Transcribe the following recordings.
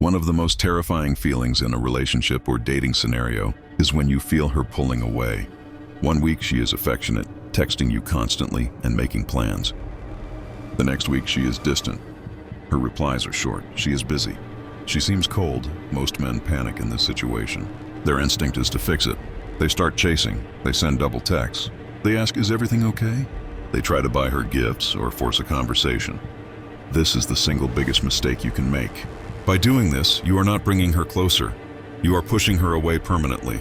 One of the most terrifying feelings in a relationship or dating scenario is when you feel her pulling away. 1 week she is affectionate, texting you constantly and making plans. The next week she is distant. Her replies are short. She is busy. She seems cold. Most men panic in this situation. Their instinct is to fix it. They start chasing. They send double texts. They ask, "Is everything okay?" They try to buy her gifts or force a conversation. This is the single biggest mistake you can make. By doing this, you are not bringing her closer. You are pushing her away permanently.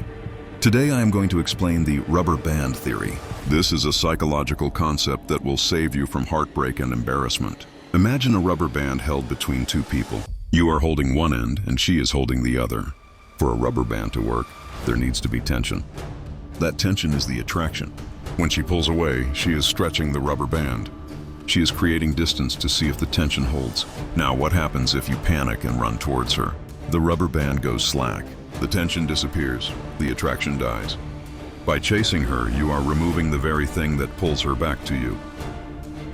Today I am going to explain the rubber band theory. This is a psychological concept that will save you from heartbreak and embarrassment. Imagine a rubber band held between two people. You are holding one end and she is holding the other. For a rubber band to work, there needs to be tension. That tension is the attraction. When she pulls away, she is stretching the rubber band. She is creating distance to see if the tension holds. Now, what happens if you panic and run towards her? The rubber band goes slack. The tension disappears. The attraction dies. By chasing her, you are removing the very thing that pulls her back to you.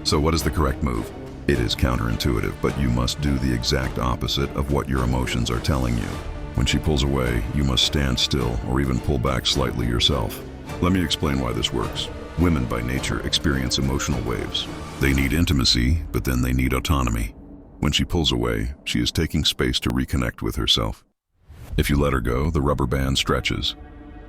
So what is the correct move? It is counterintuitive, but you must do the exact opposite of what your emotions are telling you. When she pulls away, you must stand still or even pull back slightly yourself. Let me explain why this works. Women by nature experience emotional waves. They need intimacy, but then they need autonomy. When she pulls away, she is taking space to reconnect with herself. If you let her go, the rubber band stretches.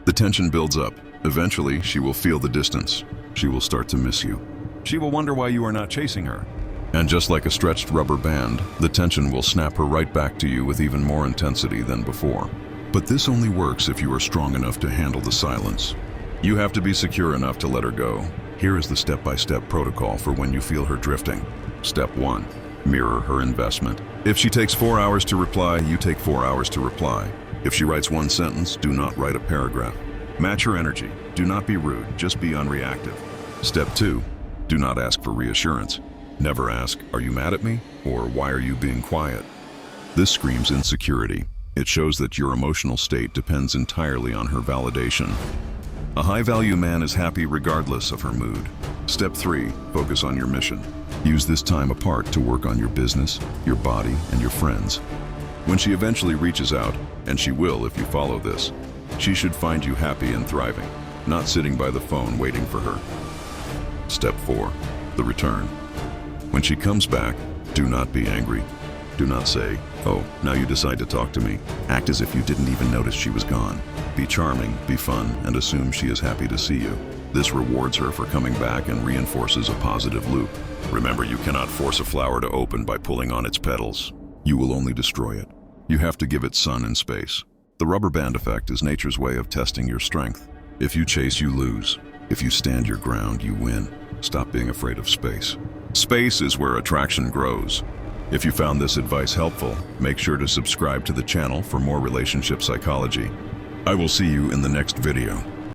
The tension builds up. Eventually, she will feel the distance. She will start to miss you. She will wonder why you are not chasing her. And just like a stretched rubber band, the tension will snap her right back to you with even more intensity than before. But this only works if you are strong enough to handle the silence. You have to be secure enough to let her go. Here is the step-by-step protocol for when you feel her drifting. Step 1. Mirror her investment. If she takes 4 hours to reply, you take 4 hours to reply. If she writes one sentence, do not write a paragraph. Match her energy. Do not be rude, just be unreactive. Step 2. Do not ask for reassurance. Never ask, "Are you mad at me?" or "Why are you being quiet?" This screams insecurity. It shows that your emotional state depends entirely on her validation. A high-value man is happy regardless of her mood. Step 3. Focus on your mission. Use this time apart to work on your business, your body, and your friends. When she eventually reaches out, and she will if you follow this, she should find you happy and thriving, not sitting by the phone waiting for her. Step 4. The return. When she comes back, do not be angry. Do not say, "Oh, now you decide to talk to me." Act as if you didn't even notice she was gone. Be charming, be fun, and assume she is happy to see you. This rewards her for coming back and reinforces a positive loop. Remember, you cannot force a flower to open by pulling on its petals. You will only destroy it. You have to give it sun and space. The rubber band effect is nature's way of testing your strength. If you chase, you lose. If you stand your ground, you win. Stop being afraid of space. Space is where attraction grows. If you found this advice helpful, make sure to subscribe to the channel for more relationship psychology. I will see you in the next video.